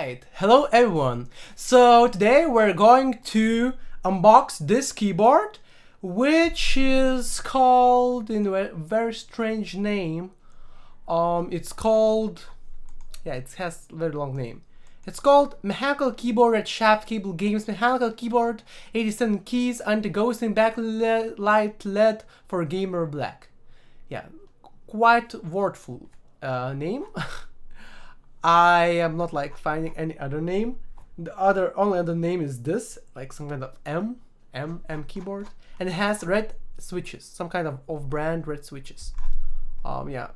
Alright, hello everyone. So today we're going to unbox this keyboard, which is called in a very strange name. It's called, it has a very long name. It's called Mechanical Keyboard at Shaft Cable Games Mechanical Keyboard, 87 keys, anti-ghosting backlight LED for gamer black. Yeah, quite wordful name. I am not like finding any other name. The only other name is this, like some kind of M keyboard, and it has red switches, some kind of off-brand red switches. Yeah,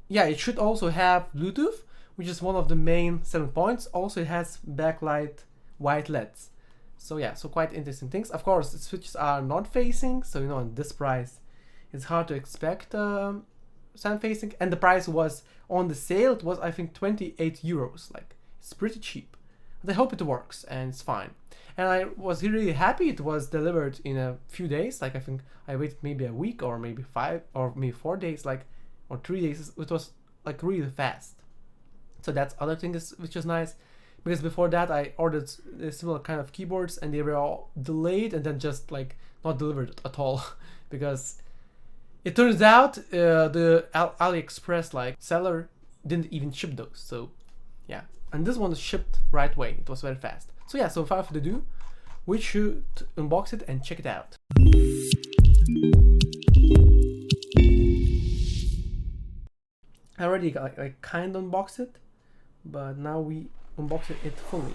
it should also have Bluetooth, which is one of the main selling points. Also, it has backlight white LEDs. So yeah, so quite interesting things. Of course, the switches are not facing, so at this price, it's hard to expect sun facing, and the price was on the sale. It was, I think, 28 euros. Like, it's pretty cheap. But I hope it works and it's fine. And I was really happy it was delivered in a few days. Like, I think I waited maybe a week or maybe 5 or maybe 4 days, like, or 3 days. It was like really fast. So that's other thing which is nice, because before that I ordered similar kind of keyboards and they were all delayed and then just like not delivered at all because it turns out the AliExpress like seller didn't even ship those. So yeah, and this one is shipped right away. It was very fast. So yeah, so without further ado, we should unbox it and check it out. I already like kind of unboxed it, but now we unbox it fully.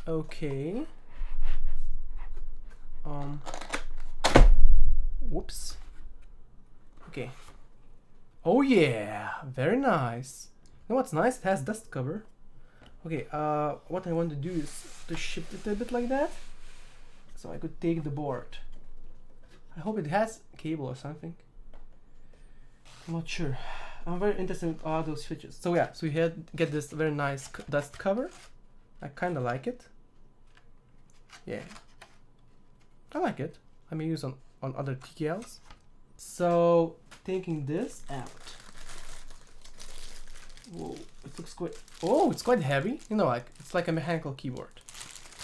Okay. Whoops. Okay. Oh yeah, very nice. You know what's nice? It has dust cover. Okay, what I want to do is to shift it a bit like that, so I could take the board. I hope it has a cable or something. I'm not sure. I'm very interested in all those switches. So yeah, so you get this very nice dust cover. I kind of like it. Yeah, I like it. I may use on other TKLs. So taking this out. Whoa, it looks quite. Oh, it's quite heavy. Like it's like a mechanical keyboard.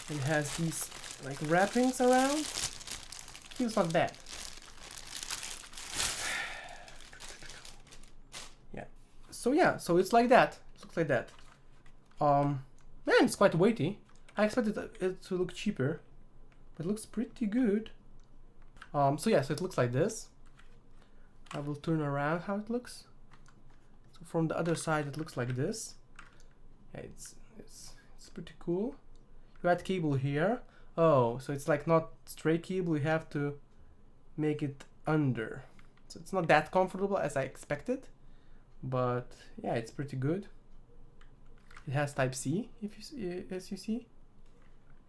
And it has these like wrappings around. Feels not bad. So it's like that. It looks like that. Man, it's quite weighty. I expected it to look cheaper, but it looks pretty good. So it looks like this. I will turn around how it looks. So from the other side, it looks like this. Yeah, it's pretty cool. You add cable here. Oh, so it's like not straight cable. You have to make it under. So it's not that comfortable as I expected, but yeah, it's pretty good. It has Type C, as you see.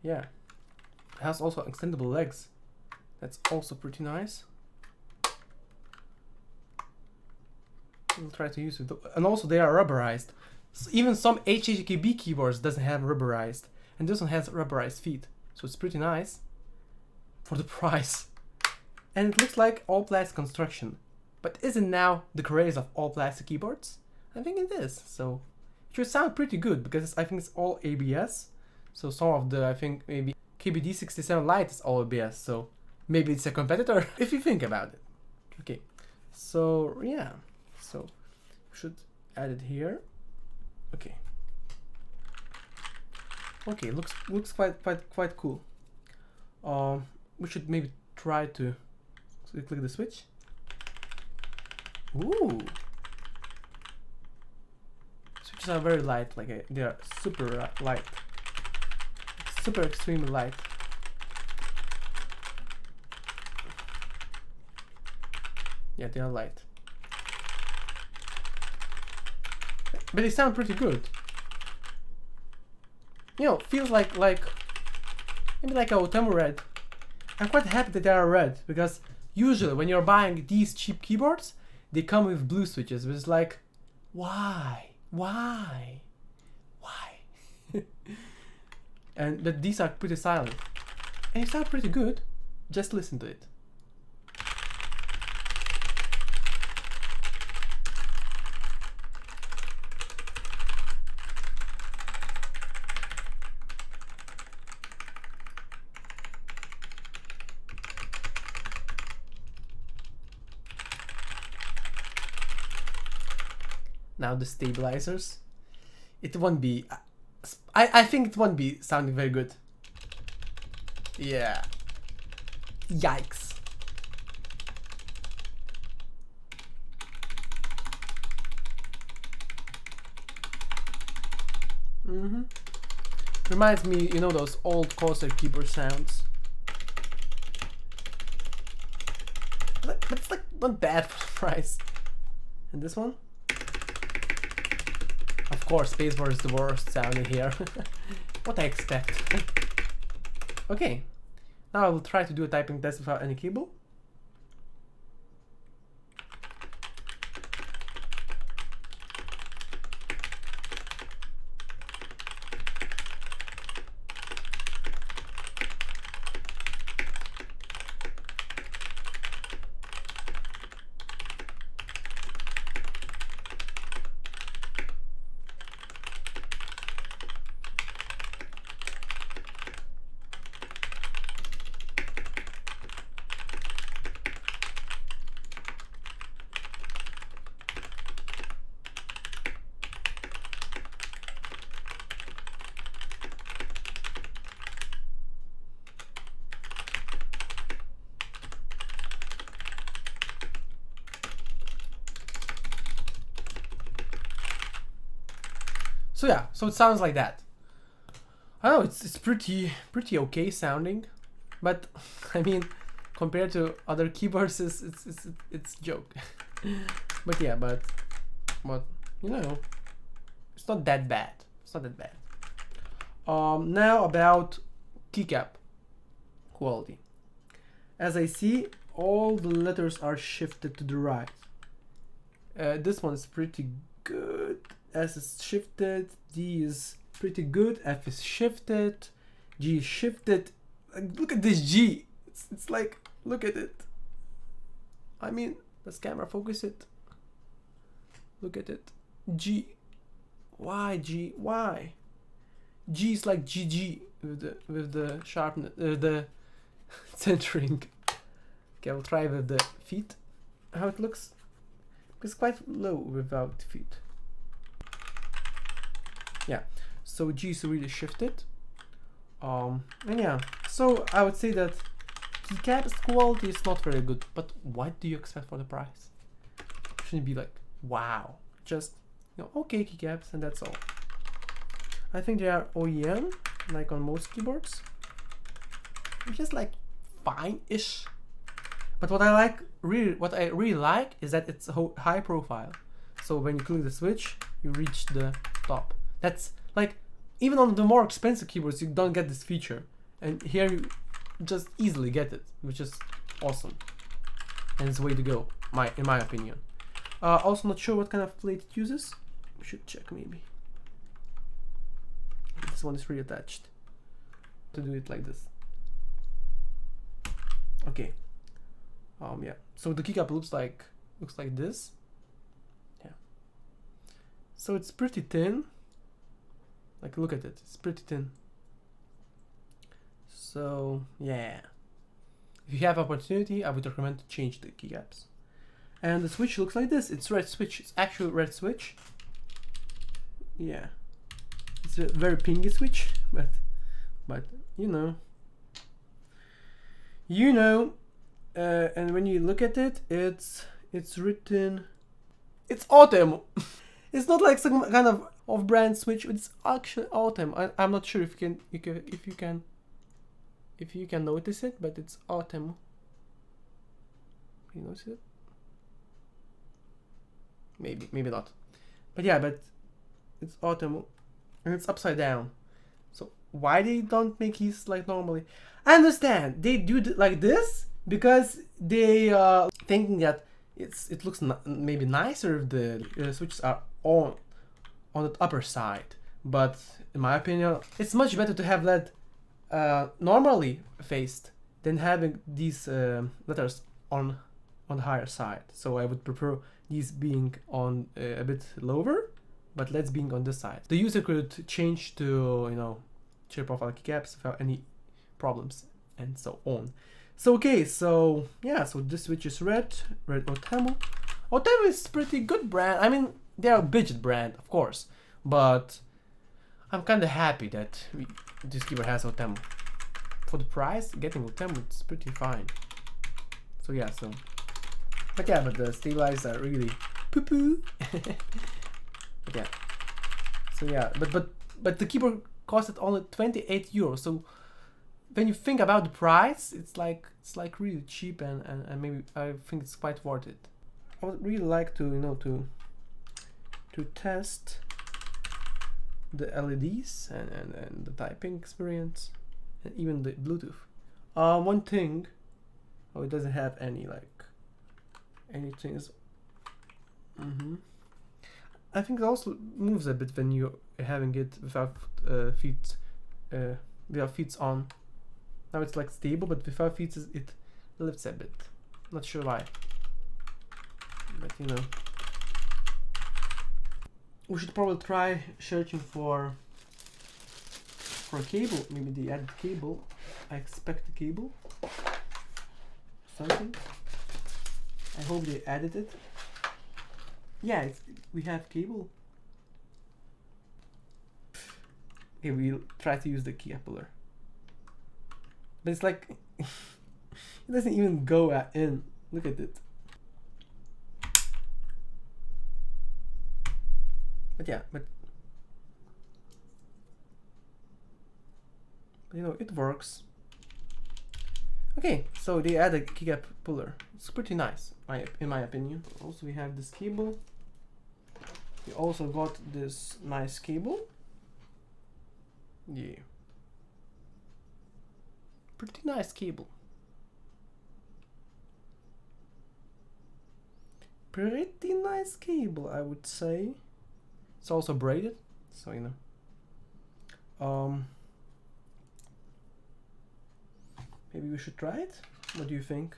Yeah, it has also extendable legs. That's also pretty nice. We'll try to use it, and also they are rubberized. So even some HHKB keyboards doesn't have rubberized, and this one has rubberized feet, so it's pretty nice for the price. And it looks like all plastic construction, but isn't now the craze of all plastic keyboards? I think it is. So it should sound pretty good because I think it's all ABS. So some of the, I think maybe KBD67 Lite is all ABS, so maybe it's a competitor if you think about it. Okay, so yeah, so we should add it here. Okay, looks quite cool. We should maybe try to click the switch. Ooh, switches are very light, like they are super light. Super extremely light. Yeah, they are light. But they sound pretty good. Feels like maybe like a Otemu red. I'm quite happy that they are red, because usually when you're buying these cheap keyboards, they come with blue switches, which is like, why? But these are pretty silent. And it sounds pretty good. Just listen to it. Now the stabilizers. It won't be... I think it won't be sounding very good. Yeah. Yikes. Reminds me, you know, those old Corsair keyboard sounds. But it's like not bad for the price. And this one? Of course, spacebar is the worst sound in here. What I expect. Okay. Now I will try to do a typing test without any keyboard. So yeah, so it sounds like that. I know it's pretty okay sounding, but I mean, compared to other keyboards, it's joke. But yeah, but you know, it's not that bad. It's not that bad. Now about keycap quality. As I see, all the letters are shifted to the right. This one is pretty good. S is shifted, D is pretty good, F is shifted, G is shifted. Like, look at this G. It's like, look at it. I mean, does camera focus it? Look at it. G. Why G? Why? G is like GG with the sharpness, the centering. Okay, I'll try with the feet. How it looks. It's quite low without feet. Yeah, so G is really shifted. And yeah, so I would say that keycap's quality is not very good, but what do you expect for the price? Shouldn't be like, wow, just, you know, okay keycaps and that's all. I think they are OEM, like on most keyboards, which is like fine-ish. But what I really like is that it's high profile. So when you click the switch, you reach the top. That's like, even on the more expensive keyboards, you don't get this feature. And here you just easily get it, which is awesome. And it's the way to go, in my opinion. Also not sure what kind of plate it uses. We should check maybe. This one is reattached. To do it like this. Okay. Yeah. So the keycap looks like this. Yeah. So it's pretty thin. Like, look at it, it's pretty thin. So yeah, if you have opportunity, I would recommend to change the keycaps. And the switch looks like this. It's red switch. It's actual red switch. Yeah, it's a very pingy switch, but you know, and when you look at it, it's written, it's autumn. It's not like some kind of off-brand switch. It's actually autumn. I'm not sure if you can notice it, but it's autumn. Can you notice it? Maybe not. But yeah, but it's autumn, and it's upside down. So why they don't make keys like normally? I understand they do like this because they thinking that it looks maybe nicer if the switches are on the upper side. But in my opinion, it's much better to have that normally faced than having these letters on the higher side. So I would prefer these being on a bit lower, but let's being on this side. The user could change to, you know, share profile keycaps without any problems and so on. So okay, so yeah, so this switch is red Otemu. Otemu is pretty good brand. I mean, they are a budget brand, of course, but I'm kind of happy that this keyboard has Otemu. For the price, getting Otemu is pretty fine. So yeah, so but yeah, but the stabilizers are really poo-poo. But yeah, so yeah, but the keyboard costed only 28 euros. So when you think about the price, it's like really cheap, and maybe I think it's quite worth it. I would really like to, you know, to test the LEDs and the typing experience and even the Bluetooth. One thing, oh, it doesn't have any like anything is. I think it also moves a bit when you're having it without feet on. Now it's like stable, but without feet it lifts a bit. Not sure why, but you know. We should probably try searching for a cable. Maybe they added cable. I expect a cable. Something. I hope they added it. Yeah, we have cable. Okay, we'll try to use the key puller. But it's like it doesn't even go in. Look at it. But yeah, but you know, it works. Okay, so they add a keycap puller. It's pretty nice, in my opinion. Also, we have this cable. We also got this nice cable. Yeah. Pretty nice cable. Pretty nice cable, I would say. It's also braided, so you know. Maybe we should try it? What do you think?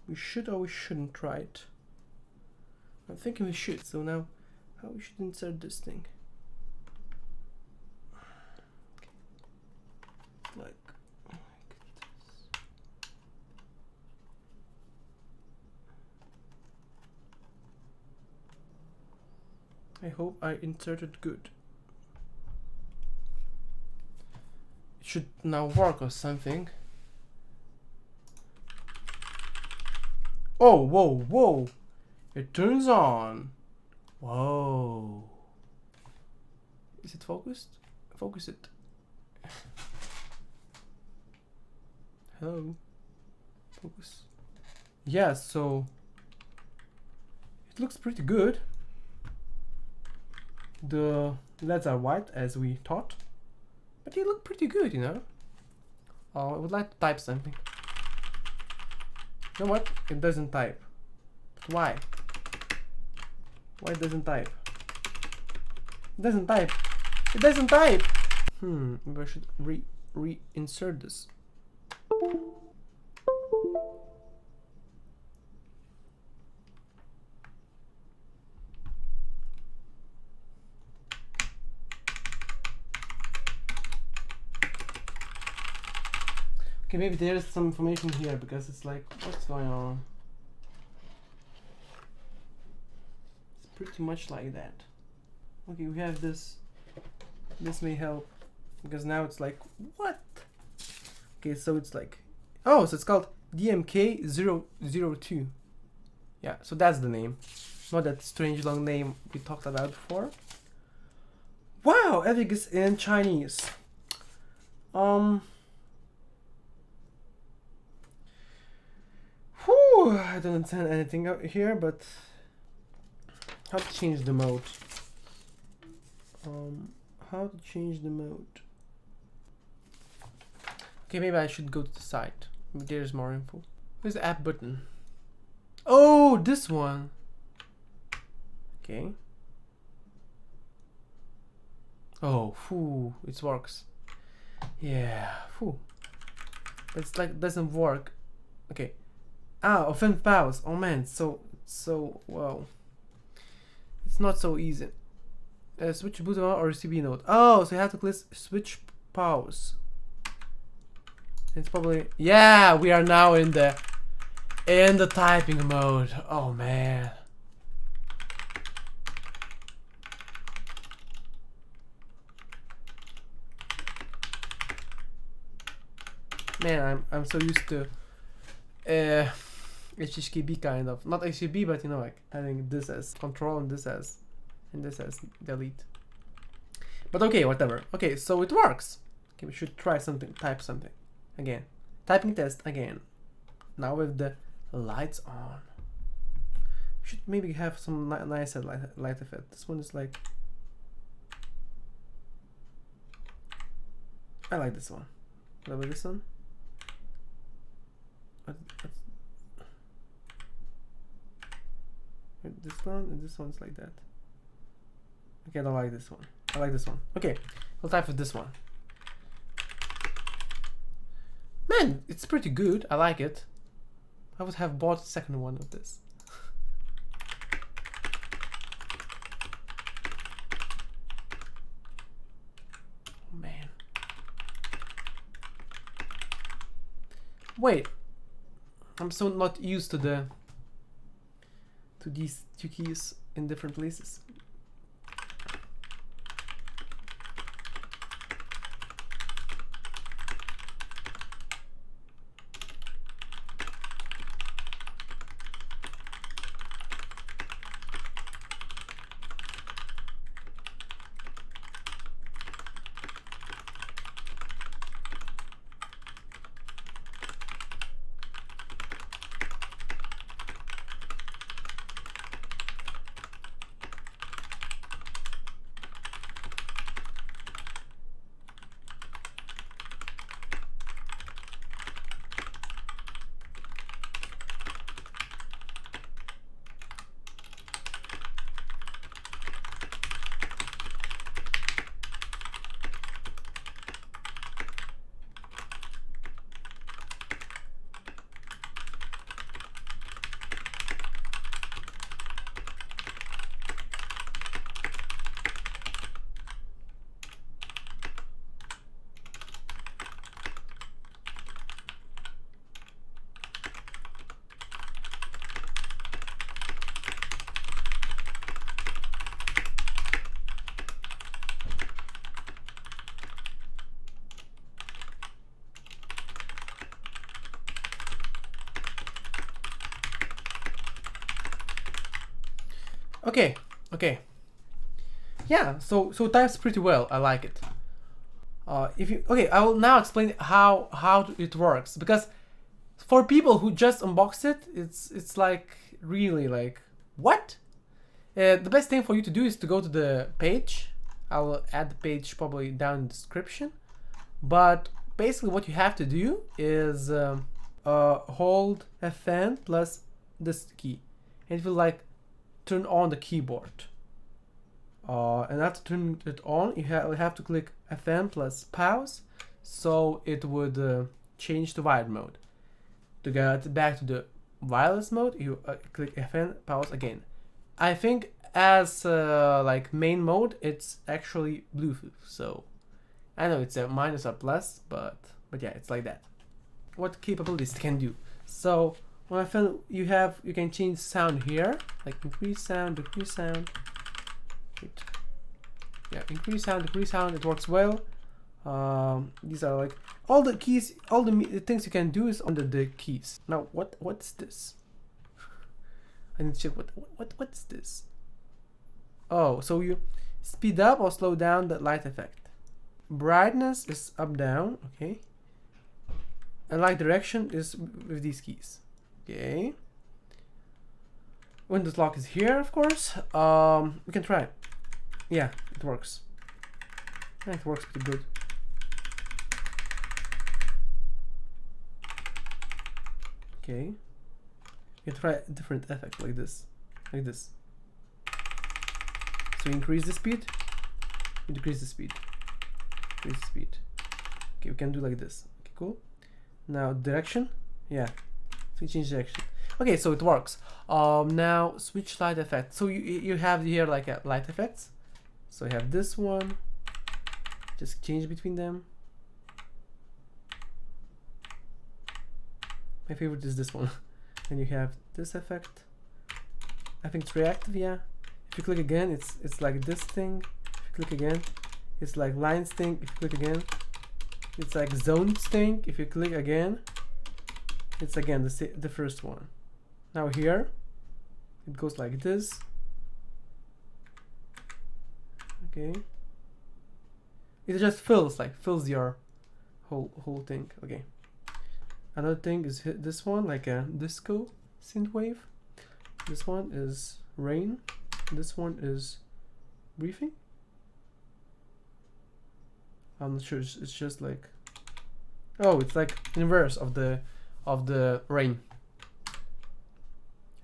We should or we shouldn't try it? I'm thinking we should, so now how we should insert this thing? Okay. Like this. I hope I inserted good. It should now work or something. Oh, whoa, whoa! It turns on. Whoa. Is it focused? Focus it. Hello. Focus. Yeah, so it looks pretty good. The LEDs are white as we thought, but they look pretty good, you know. Oh, I would like to type something. You know what? It doesn't type. But why? Why it doesn't type? It doesn't type. It doesn't type. Maybe I should reinsert this. Okay, maybe there's some information here because it's like, what's going on? It's pretty much like that. Okay, we have this. This may help because now it's like, what? Okay, so it's like, oh, so it's called DMK02. Yeah, so that's the name. Not that strange long name we talked about before. Wow, everything is in Chinese. I don't understand anything out here, but how to change the mode? How to change the mode? Okay, maybe I should go to the site. Maybe there's more info. Where's the app button? Oh, this one. Okay. Oh, it works. Yeah. It's like doesn't work. Okay. Ah, offend pause. Oh man, so wow. It's not so easy. Switch boot or CB node. Oh, so you have to click switch pause. It's probably, yeah, we are now in the typing mode. Oh man. Man, I'm so used to HHKB kind of, not HKB, but you know, like having this as control and this as delete. But okay, whatever. Okay, so it works. Okay, we should try something. Type something again. Typing test again. Now with the lights on. We should maybe have some nicer light effect. This one is like, I like this one. What about this one? This one and this one's like that. Okay, I don't like this one. I like this one. Okay, we'll type with this one. Man, it's pretty good. I like it. I would have bought the second one of this. Oh, man. Wait. I'm so not used to these two keys in different places. Okay. Yeah, so types pretty well. I like it. I will now explain how it works, because for people who just unbox it, it's like really like what? The best thing for you to do is to go to the page. I will add the page probably down in the description. But basically, what you have to do is hold Fn plus this key, and it will like turn on the keyboard. And after turning it on, you have to click Fn plus pause, so it would change to wired mode. To get back to the wireless mode, you click Fn pause again. I think as like main mode, it's actually Bluetooth. So I know it's a minus or plus, but yeah, it's like that. What capabilities it can do? So when I feel you can change sound here, like increase sound, decrease sound. Yeah, increase sound, decrease sound. It works well. These are like all the keys, all the things you can do is under the keys. Now, what's this? I need to check what's this. Oh, so you speed up or slow down the light effect. Brightness is up down, okay. And light direction is with these keys. Okay. Windows lock is here, of course. We can try it. Yeah, it works. Yeah, it works pretty good. Okay. You can try a different effect like this. Like this. So you increase the speed, you decrease the speed. Increase the speed. Okay, we can do like this. Okay, cool. Now direction, yeah, so you change direction. Okay, so it works. Now switch light effect. So you have here like a light effects. So you have this one, just change between them. My favorite is this one. Then you have this effect. I think it's reactive, yeah. If you click again, it's like this thing. If you click again, it's like lines thing. If you click again, it's like zones thing. If you click again, it's again the first one. Now here, it goes like this. Okay. It just fills your whole thing. Okay. Another thing is this one, like a disco synthwave. This one is rain. This one is briefing. I'm not sure. It's just like, oh, it's like inverse of the rain.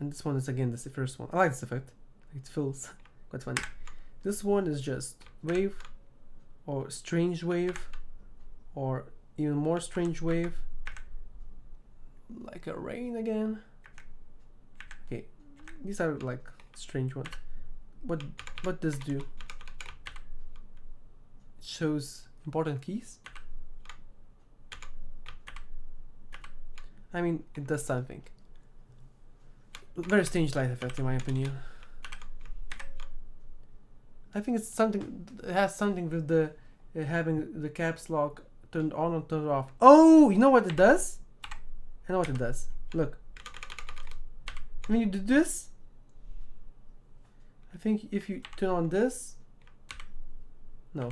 And this one is again the first one. I like this effect. It feels quite funny. This one is just wave, or strange wave, or even more strange wave, like a rain again. Okay, these are like strange ones. What does do? It shows important keys. I mean, it does something. Very strange light effect in my opinion. I think it's something, it has something with the having the caps lock turned on or turned off. Oh, you know what it does? I know what it does. Look. When you do this, I think if you turn on this, no.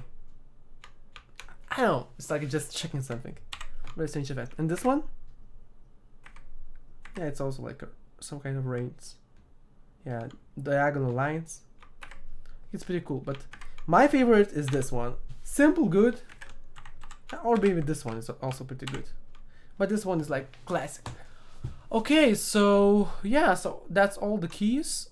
I don't know, it's like just checking something. Very strange effect. And this one? Yeah, it's also like some kind of rains. Yeah, diagonal lines. It's pretty cool, but my favorite is this one. Simple, good. Or maybe this one is also pretty good. But this one is like classic. Okay, so yeah, so that's all the keys.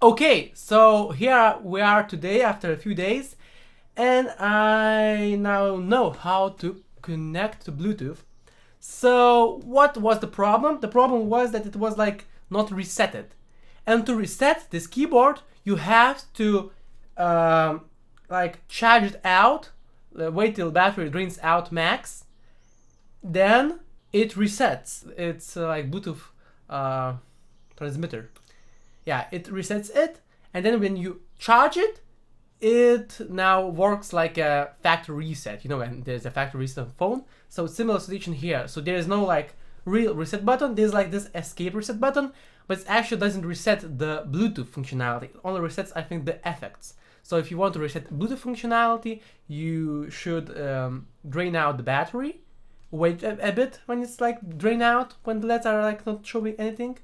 Okay, so here we are today after a few days, and I now know how to connect to Bluetooth. So what was the problem? The problem was that it was like not resetted. And to reset this keyboard, you have to like charge it out, wait till battery drains out max, then it resets. It's like Bluetooth transmitter. Yeah, it resets it, and then when you charge it, it now works like a factory reset. You know, when there's a factory reset on phone. So similar situation here. So there is no like real reset button. There's like this escape reset button, but it actually doesn't reset the Bluetooth functionality. It only resets, I think, the effects. So if you want to reset Bluetooth functionality, you should drain out the battery, wait a bit when it's like drain out, when the LEDs are like not showing anything,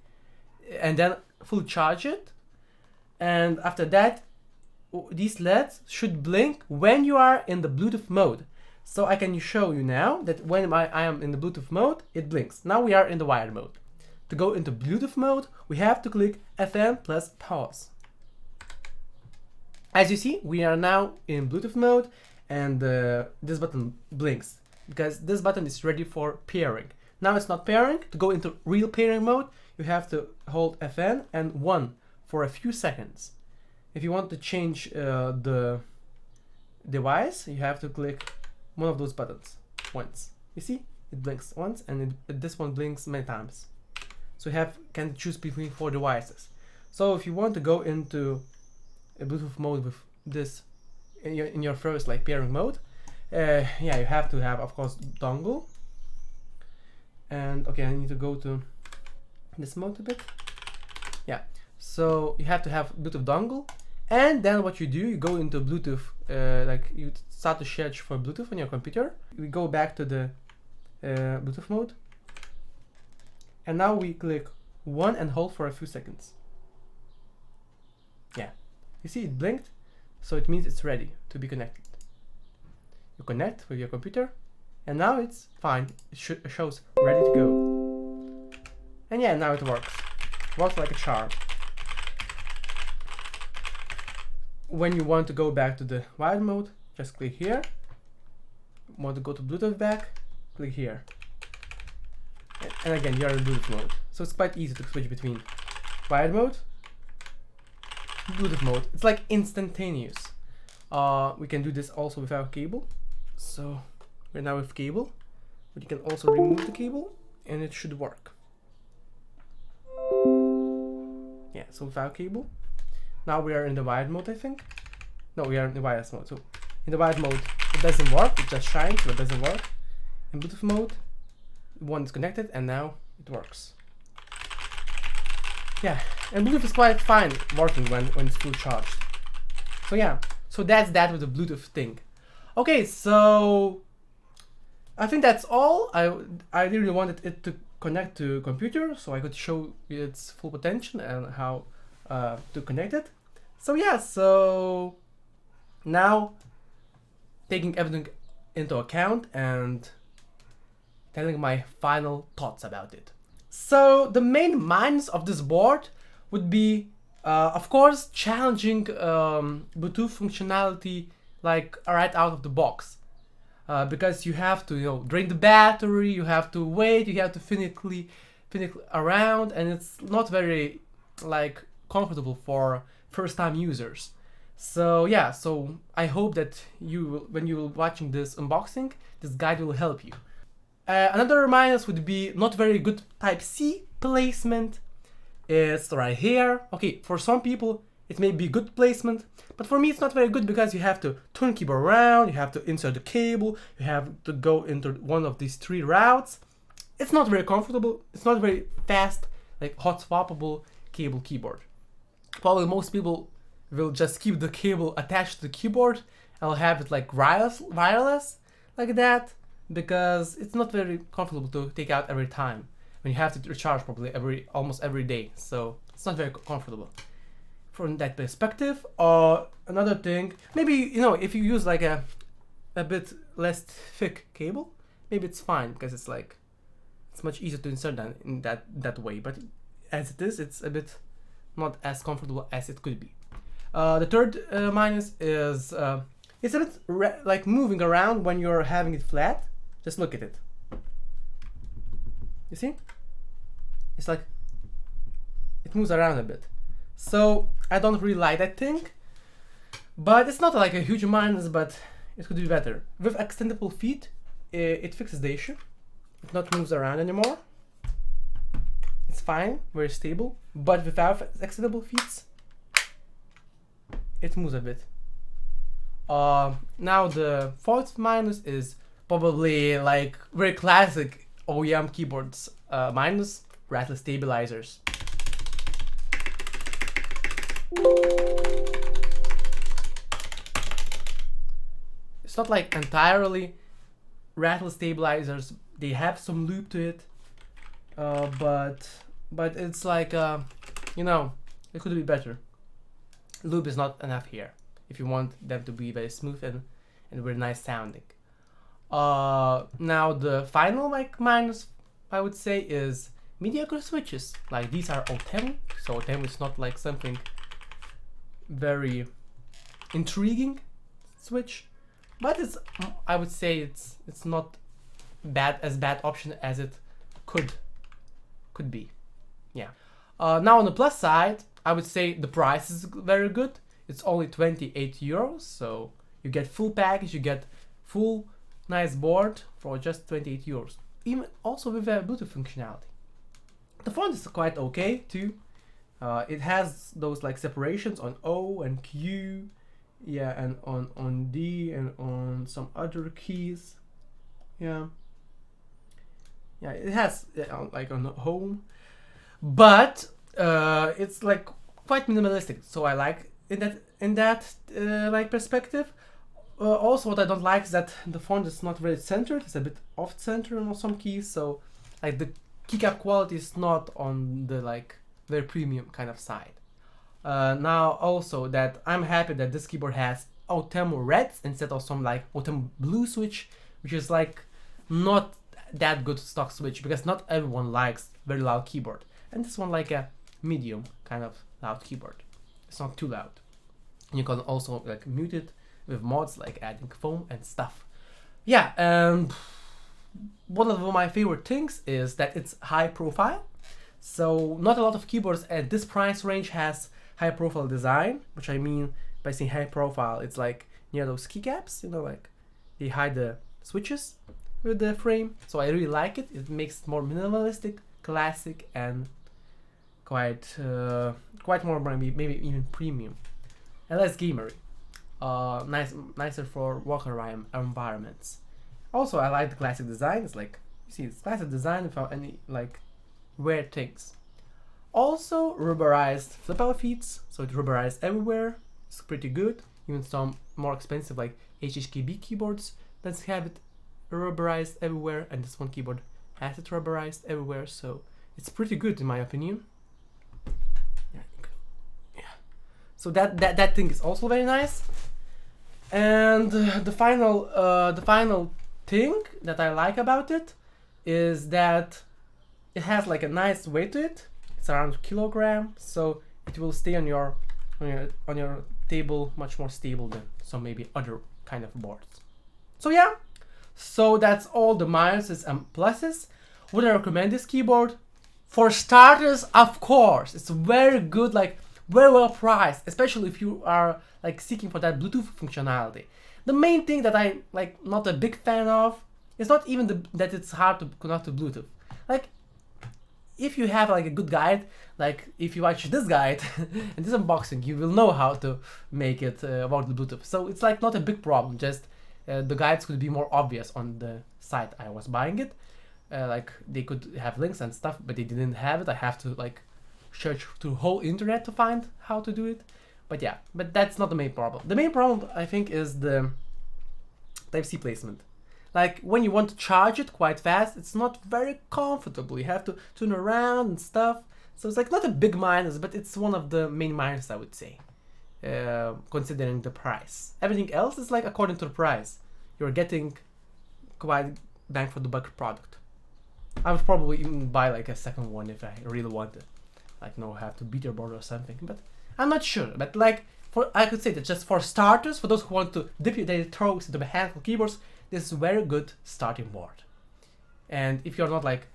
and then full charge it. And after that, these LEDs should blink when you are in the Bluetooth mode. So I can show you now that when I am in the Bluetooth mode, it blinks. Now we are in the wired mode. To go into Bluetooth mode, we have to click FM plus pause. As you see, we are now in Bluetooth mode, and this button blinks because this button is ready for pairing. Now it's not pairing. To go into real pairing mode, you have to hold FN and 1 for a few seconds. If you want to change the device, you have to click one of those buttons once. You see, it blinks once, and this one blinks many times. So you can choose between 4 devices. So if you want to go into a Bluetooth mode with this in your first like pairing mode, yeah, you have to have, of course, dongle. And okay, I need to go to this mode a bit. Yeah, so you have to have Bluetooth dongle, and then what you do, you go into Bluetooth, like you start to search for Bluetooth on your computer. We go back to the Bluetooth mode, and now we click 1 and hold for a few seconds. Yeah, you see it blinked, so it means it's ready to be connected. You connect with your computer, and now it's fine. It shows ready to go. And yeah, now it works. Works like a charm. when you want to go back to the wired mode, just click here. Want to go to Bluetooth back, click here. And again, you're in Bluetooth mode. So it's quite easy to switch between wired mode, Bluetooth mode. It's like instantaneous. We can do this also without cable. So we're now with cable, but you can also remove the cable and it should work. Yeah, so without cable. Now we are in the wired mode, I think. No, we are in the wireless mode. So in the wired mode, it doesn't work. It just shines, but it doesn't work. In Bluetooth mode, one is connected and now it works. Yeah, and Bluetooth is quite fine working when it's full charged. So yeah, so that's that with the Bluetooth thing. Okay, so I think that's all. I really wanted it to connect to a computer so I could show its full potential and how to connect it. So yeah, so now taking everything into account and telling my final thoughts about it. So the main minus of this board would be, of course, challenging Bluetooth functionality like right out of the box. Because you have to, drain the battery, you have to wait, you have to physically around, and it's not very like comfortable for first-time users. So yeah, so I hope that when you're watching this unboxing, this guide will help you. Another minus would be not very good Type-C placement. It's right here. Okay, for some people it may be good placement, but for me it's not very good because you have to turn keyboard around, you have to insert the cable, you have to go into one of these 3 routes. It's not very comfortable, it's not very fast, like hot swappable cable keyboard. Probably most people will just keep the cable attached to the keyboard. I'll have it like wireless like that, because it's not very comfortable to take out every time when you have to recharge probably almost every day. So it's not very comfortable from that perspective. Or another thing, maybe if you use like a bit less thick cable, maybe it's fine because it's much easier to insert than in that way. But as it is, it's a bit not as comfortable as it could be. The third minus is it's a bit like moving around when you're having it flat. Just look at it. You see? It's like it moves around a bit. So I don't really like that thing, but it's not like a huge minus, but it could be better. With extendable feet, it fixes the issue. It not moves around anymore. It's fine, very stable. But without extendable feet, it moves a bit. Now the fourth minus is probably like very classic OEM keyboards minus, rattle stabilizers. It's not like entirely rattle stabilizers. They have some loop to it, but it's like it could be better. Loop is not enough here if you want them to be very smooth and very nice sounding. Now the final minus I would say is mediocre switches. Like these are O10, so O10 is not like something very intriguing switch, but I would say it's not as bad option as it could be. Yeah. Now on the plus side, I would say the price is very good. It's only 28 euros, so you get full package, you get full nice board for just 28 euros. Even also with a Bluetooth functionality. The font is quite okay too. It has those like separations on O and Q, yeah, and on D and on some other keys. Yeah, it has like on the home, but it's like quite minimalistic. So I like in that like perspective. Also, what I don't like is that the font is not very centered. It's a bit off center on some keys. So like the keycap quality is not on the like very premium kind of side. Now also that I'm happy that this keyboard has Autumn Reds instead of some like Autumn Blue switch, which is like not that good stock switch because not everyone likes very loud keyboard. And this one like a medium kind of loud keyboard. It's not too loud. You can also like mute it with mods like adding foam and stuff. Yeah, and one of my favorite things is that it's high profile. So not a lot of keyboards at this price range has high profile design, which I mean by saying high profile, it's like near those keycaps, you know, like they hide the switches with the frame. So I really like it. It makes it more minimalistic, classic, and quite more maybe even premium and less gamery. Nicer for work environments. Also, I like the classic design. It's like, you see, it's classic design without any like weird things. Also, rubberized flip-out feet, so it's rubberized everywhere. It's pretty good. Even some more expensive like HHKB keyboards that have it rubberized everywhere, and this one keyboard has it rubberized everywhere, so it's pretty good in my opinion. Yeah. So that thing is also very nice. And the final thing that I like about it is that it has like a nice weight to it. It's around 1 kilogram, so it will stay on your table much more stable than some maybe other kind of boards. So yeah, so that's all the minuses and pluses. Would I recommend this keyboard? For starters, of course, it's very good, like very well priced, especially if you are like seeking for that Bluetooth functionality. The main thing that I like not a big fan of is not even that it's hard to connect to Bluetooth. Like if you have like a good guide, like if you watch this guide and this unboxing, you will know how to make it about the Bluetooth. So it's like not a big problem, just the guides could be more obvious on the site I was buying it. Like they could have links and stuff, but they didn't have it. I have to like search through whole internet to find how to do it. But yeah, but that's not the main problem. The main problem I think is the Type-C placement. Like when you want to charge it quite fast, it's not very comfortable. You have to turn around and stuff. So it's like not a big minus, but it's one of the main minuses I would say, considering the price. Everything else is like according to the price. You're getting quite bang for the buck product. I would probably even buy like a second one if I really wanted. Like no, have to beat your board or something, but I'm not sure. But like I could say that just for starters, for those who want to dip their toes into mechanical keyboards, this is a very good starting board. And if you're not like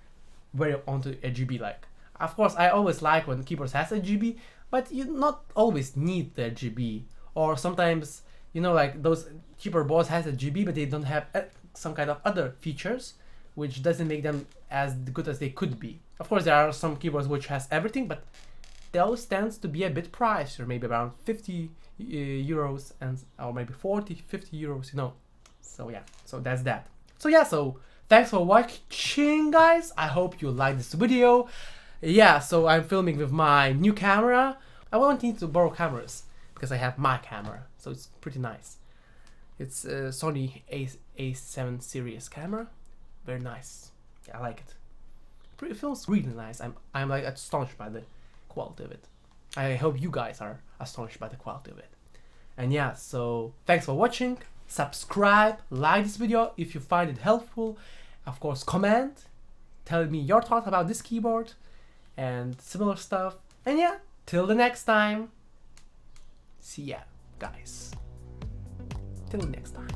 very onto RGB, like of course I always like when keyboards has RGB, but you not always need the RGB. Or sometimes, you know, like those cheaper boards has RGB, but they don't have some kind of other features, which doesn't make them as good as they could be. Of course, there are some keyboards which has everything, but those tends to be a bit pricier, maybe around 50 euros and or maybe 40, 50 euros, you know. So yeah, so that's that. So yeah, so thanks for watching, guys. I hope you liked this video. Yeah, so I'm filming with my new camera. I won't need to borrow cameras because I have my camera, so it's pretty nice. It's a Sony A7 series camera. Very nice. Yeah, I like it. It feels really nice. I'm like astonished by the quality of it. I hope you guys are astonished by the quality of it. And yeah, so thanks for watching. Subscribe, like this video if you find it helpful. Of course, comment, tell me your thoughts about this keyboard and similar stuff. And yeah, till the next time. See ya, guys. Till next time.